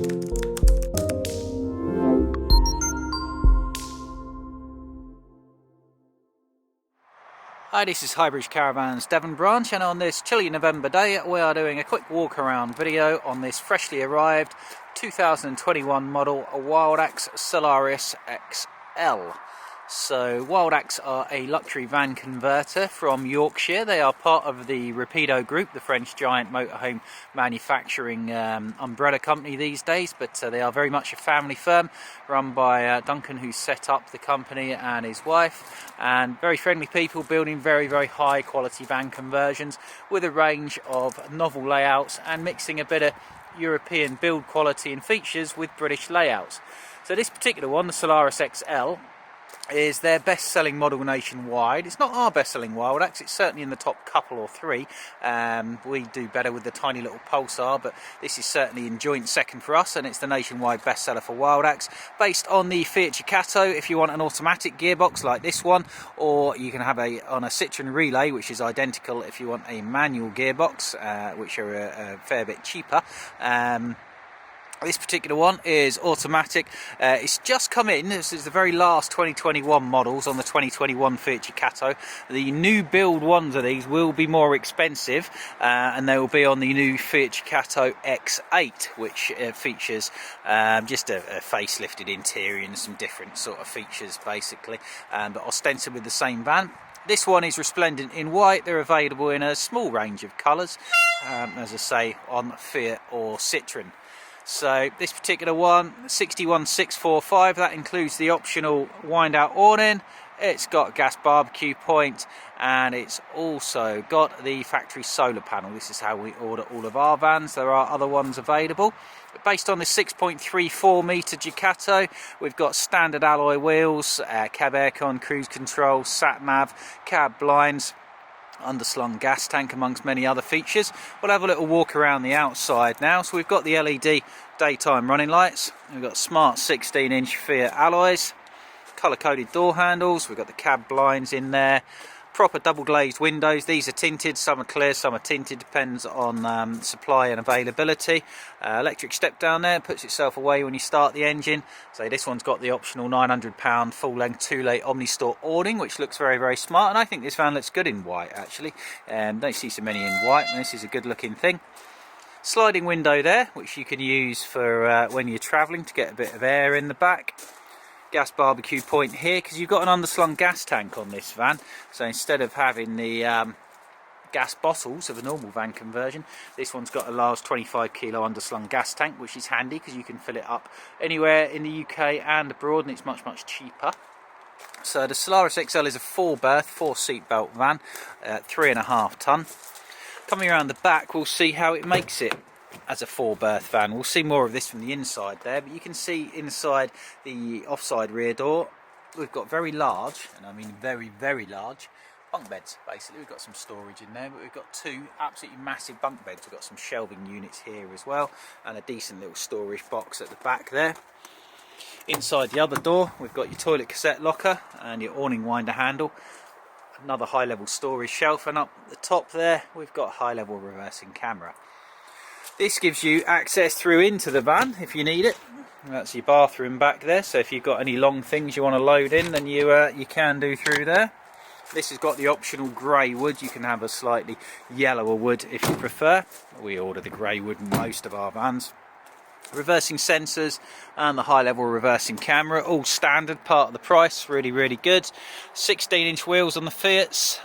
Hi, this is Highbridge Caravans Devon branch, and on this chilly November day we are doing a quick walk around video on this freshly arrived 2021 model Wildax Solaris XL. So Wildax are a luxury van converter from Yorkshire. They are part of the Rapido Group, the French giant motorhome manufacturing umbrella company these days, but they are very much a family firm run by Duncan, who set up the company, and his wife, and very friendly people building very high quality van conversions with a range of novel layouts and mixing a bit of European build quality and features with British layouts. So this particular one, the Solaris XL, is their best-selling model nationwide. It's not our best-selling Wildax, it's certainly in the top couple or three. We do better with the tiny little Pulsar, but this is certainly in joint second for us, and it's the nationwide bestseller for Wildax, based on the Fiat Ducato if you want an automatic gearbox like this one, or you can have on a Citroen Relay, which is identical if you want a manual gearbox, which are a fair bit cheaper. This particular one is automatic. It's just come in. This is the very last 2021 models on the 2021 Fiat Ducato. The new build ones of these will be more expensive, and they will be on the new Fiat Ducato X8, which features just a facelifted interior and some different sort of features basically, but ostensibly the same van. This one is resplendent in white. They're available in a small range of colours, as I say, on Fiat or Citroen. So this particular one, 61645, that includes the optional wind out awning. It's got gas barbecue point, and it's also got the factory solar panel. This is how we order all of our vans. There are other ones available. But based on the 6.34 metre Ducato, we've got standard alloy wheels, cab aircon, cruise control, sat nav, cab blinds, underslung gas tank, amongst many other features. We'll have a little walk around the outside now. So we've got the LED daytime running lights, we've got smart 16-inch Fiat alloys, colour-coded door handles, we've got the cab blinds in there, proper double glazed windows. These are tinted, some are clear, some are tinted, depends on supply and availability. Electric step down there, puts itself away when you start the engine. So this one's got the optional £900 full length 2-lay Omni-Store awning, which looks very smart, and I think this van looks good in white actually. Don't see so many in white, and this is a good looking thing. Sliding window there, which you can use for when you're travelling to get a bit of air in the back. Gas barbecue point here, because you've got an underslung gas tank on this van, so instead of having the gas bottles of a normal van conversion, this one's got a large 25 kilo underslung gas tank, which is handy because you can fill it up anywhere in the UK and abroad, and it's much cheaper. So the Solaris XL is a 4-berth, 4-seat belt van, 3.5 tonne. Coming around the back, we'll see how it makes it as a 4-berth van. We'll see more of this from the inside there, but you can see inside the offside rear door we've got very large, and I mean very large, bunk beds. Basically we've got some storage in there, but we've got two absolutely massive bunk beds. We've got some shelving units here as well, and a decent little storage box at the back there. Inside the other door we've got your toilet cassette locker and your awning winder handle, another high level storage shelf, and up the top there we've got high level reversing camera. This gives you access through into the van if you need it. That's your bathroom back there, so if you've got any long things you want to load in, then you can do through there. This has got the optional grey wood. You can have a slightly yellower wood if you prefer. We order the grey wood in most of our vans. Reversing sensors and the high level reversing camera, all standard, part of the price, really good. 16-inch wheels on the Fiats.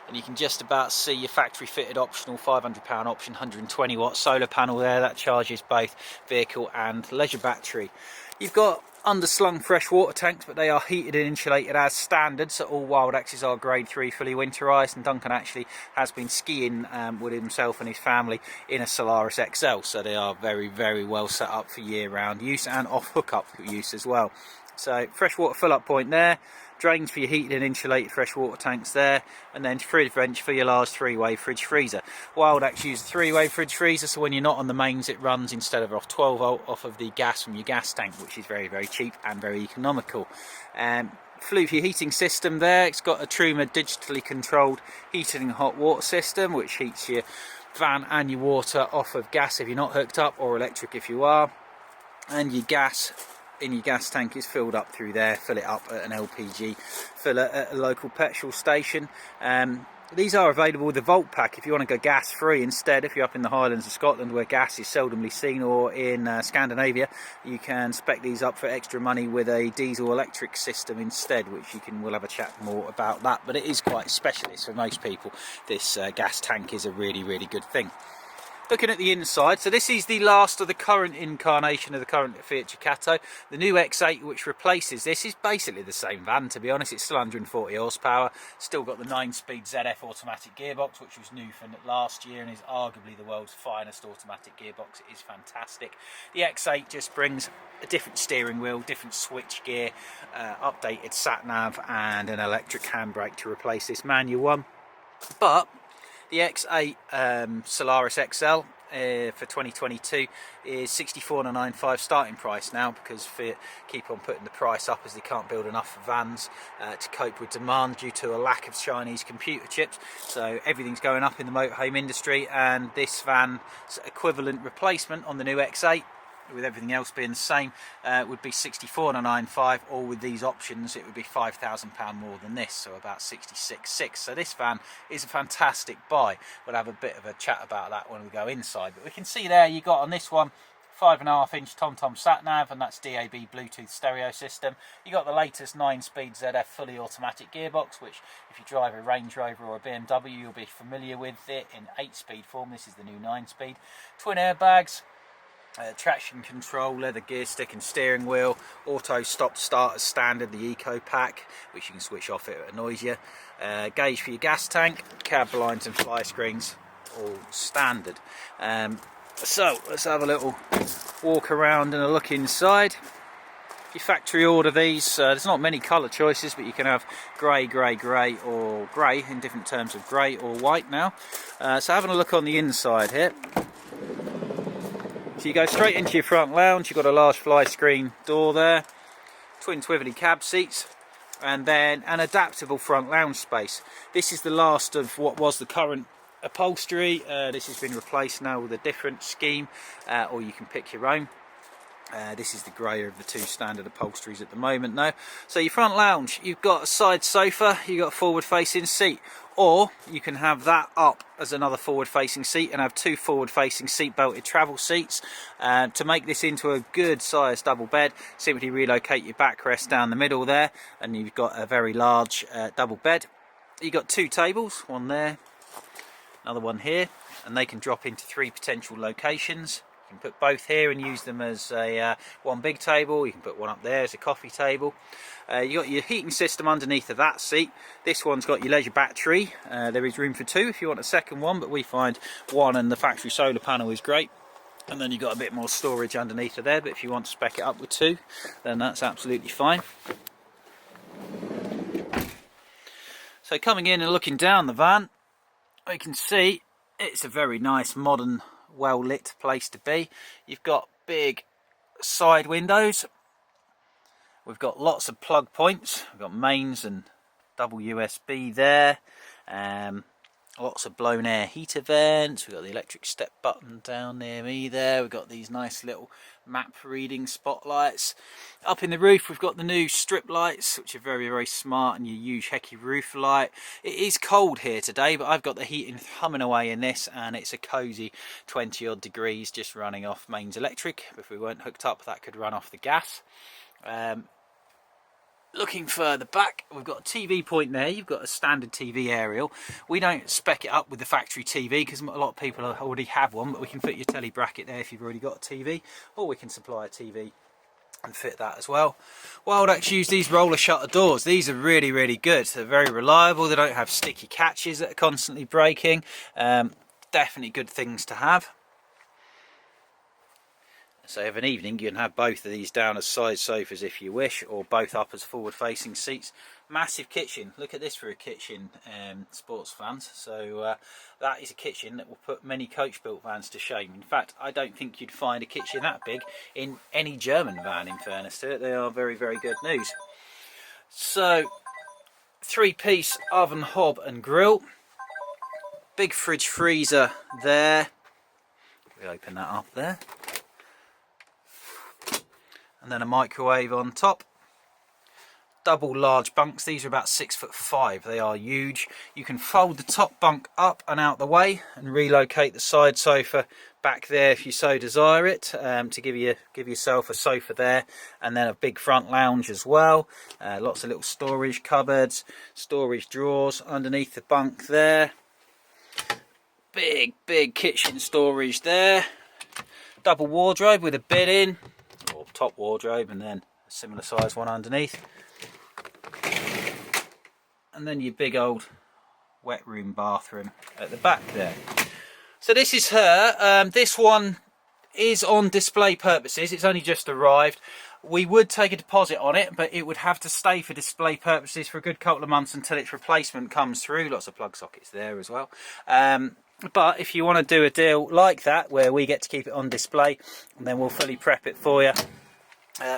And you can just about see your factory fitted optional £500 option 120 watt solar panel there. That charges both vehicle and leisure battery. You've got underslung fresh water tanks, but they are heated and insulated as standard, so all Wildaxes are grade 3 fully winterised, and Duncan actually has been skiing with himself and his family in a Solaris XL, so they are very well set up for year-round use and off hookup use as well. So freshwater fill-up point there, drains for your heated and insulated freshwater tanks there, and then fridge vents for your large 3-way fridge freezer. Wildax uses a 3-way fridge freezer, so when you're not on the mains it runs instead of off 12 volt off of the gas from your gas tank, which is very cheap and very economical. Flue for your heating system there. It's got a Truma digitally controlled heating and hot water system, which heats your van and your water off of gas if you're not hooked up, or electric if you are. and your gas in your gas tank is filled up through there. Fill it up at an LPG filler at a local petrol station. These are available with the Volt Pack if you want to go gas free instead. If you're up in the Highlands of Scotland where gas is seldomly seen, or in Scandinavia, you can spec these up for extra money with a diesel electric system instead, which we'll have a chat more about that. But it is quite specialist for most people. This gas tank is a really good thing. Looking at the inside, so this is the last of the current incarnation of the current Fiat Ducato. The new X8, which replaces this, is basically the same van, to be honest. It's still 140 horsepower, still got the 9-speed ZF automatic gearbox, which was new from last year and is arguably the world's finest automatic gearbox. It is fantastic. The X8 just brings a different steering wheel, different switch gear, updated sat-nav and an electric handbrake to replace this manual one. But the X8 Solaris XL for 2022 is $64,995 starting price now, because Fiat keep on putting the price up as they can't build enough vans to cope with demand due to a lack of Chinese computer chips. So everything's going up in the motorhome industry, and this van's equivalent replacement on the new X8, with everything else being the same, would be $64,995, or with these options it would be £5,000 more than this, so about $66,600. So this van is a fantastic buy. We'll have a bit of a chat about that when we go inside, but we can see there you got on this one 5.5-inch TomTom sat-nav, and that's DAB Bluetooth stereo system. You got the latest 9-speed ZF fully automatic gearbox, which if you drive a Range Rover or a BMW you'll be familiar with it in 8-speed form. This is the new 9-speed. Twin airbags, traction control, leather gear stick and steering wheel, auto stop start as standard, the Eco Pack, which you can switch off if it annoys you, gauge for your gas tank, cab blinds and fly screens, all standard. So let's have a little walk around and a look inside. If you factory order these, there's not many colour choices, but you can have grey, or grey in different terms of grey or white now. So having a look on the inside here. So you go straight into your front lounge. You've got a large fly screen door there, twin Twivelly cab seats, and then an adaptable front lounge space. This is the last of what was the current upholstery. This has been replaced now with a different scheme, or you can pick your own. This is the greyer of the two standard upholsteries at the moment now. So your front lounge, you've got a side sofa, you've got a forward facing seat, or you can have that up as another forward facing seat and have two forward facing seat belted travel seats. To make this into a good sized double bed, simply relocate your backrest down the middle there and you've got a very large double bed. You've got two tables, one there, another one here, and they can drop into 3 potential locations. You can put both here and use them as a one big table. You can put one up there as a coffee table. You got your heating system underneath of that seat. This one's got your leisure battery. There is room for 2 if you want a second one, but we find 1 and the factory solar panel is great. And then you've got a bit more storage underneath of there, but if you want to spec it up with 2, then that's absolutely fine. So coming in and looking down the van, we can see it's a very nice modern well lit place to be. You've got big side windows, we've got lots of plug points, we've got mains and double USB there, lots of blown air heater vents, we've got the electric step button down near me there, we've got these nice little map reading spotlights. Up in the roof we've got the new strip lights, which are very smart, and your huge Heki roof light. It is cold here today, but I've got the heating humming away in this, and it's a cosy 20 odd degrees just running off mains electric. If we weren't hooked up, that could run off the gas. Looking further back, we've got a TV point there. You've got a standard TV aerial. We don't spec it up with the factory TV because a lot of people already have one, but we can fit your telly bracket there if you've already got a TV, or we can supply a TV and fit that as well. Wildax use these roller shutter doors. These are really good. They're very reliable. They don't have sticky catches that are constantly breaking. Definitely good things to have. So of an evening you can have both of these down as side sofas if you wish, or both up as forward facing seats. Massive kitchen. Look at this for a kitchen, sports fans. So that is a kitchen that will put many coach built vans to shame. In fact, I don't think you'd find a kitchen that big in any German van, in fairness to it. They are very good news. So 3-piece oven, hob and grill. Big fridge freezer there. We open that up there. and then a microwave on top. Double large bunks, these are about 6'5", they are huge. You can fold the top bunk up and out the way and relocate the side sofa back there if you so desire it, to give yourself a sofa there, and then a big front lounge as well. Lots of little storage cupboards, storage drawers underneath the bunk there. Big kitchen storage there. Double wardrobe with a bed in, or top wardrobe, and then a similar size one underneath. And then your big old wet room bathroom at the back there. So this is her. This one is on display purposes. It's only just arrived. We would take a deposit on it, but it would have to stay for display purposes for a good couple of months until its replacement comes through. Lots of plug sockets there as well. But if you want to do a deal like that, where we get to keep it on display, and then we'll fully prep it for you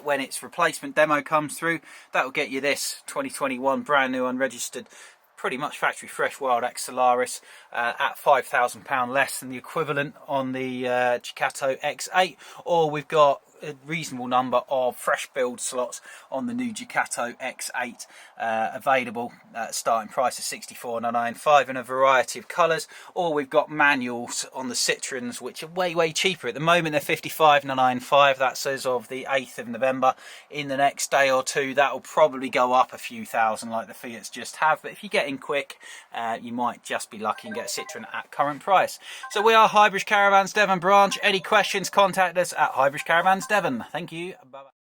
when its replacement demo comes through, that will get you this 2021 brand new unregistered, pretty much factory fresh Wildax Solaris at £5,000 less than the equivalent on the Ducato X8, or we've got a reasonable number of fresh build slots on the new Ducato X8 available at starting price of $64,995 in a variety of colours, or we've got manuals on the Citroens which are way cheaper. At the moment they're $55,995, that's as of the 8th of November. In the next day or two that will probably go up a few thousand like the Fiats just have, but if you get in quick you might just be lucky and get a Citroen at current price. So we are Highbridge Caravans Devon branch. Any questions, contact us at Highbridge Caravans Devon. Thank you. Bye-bye.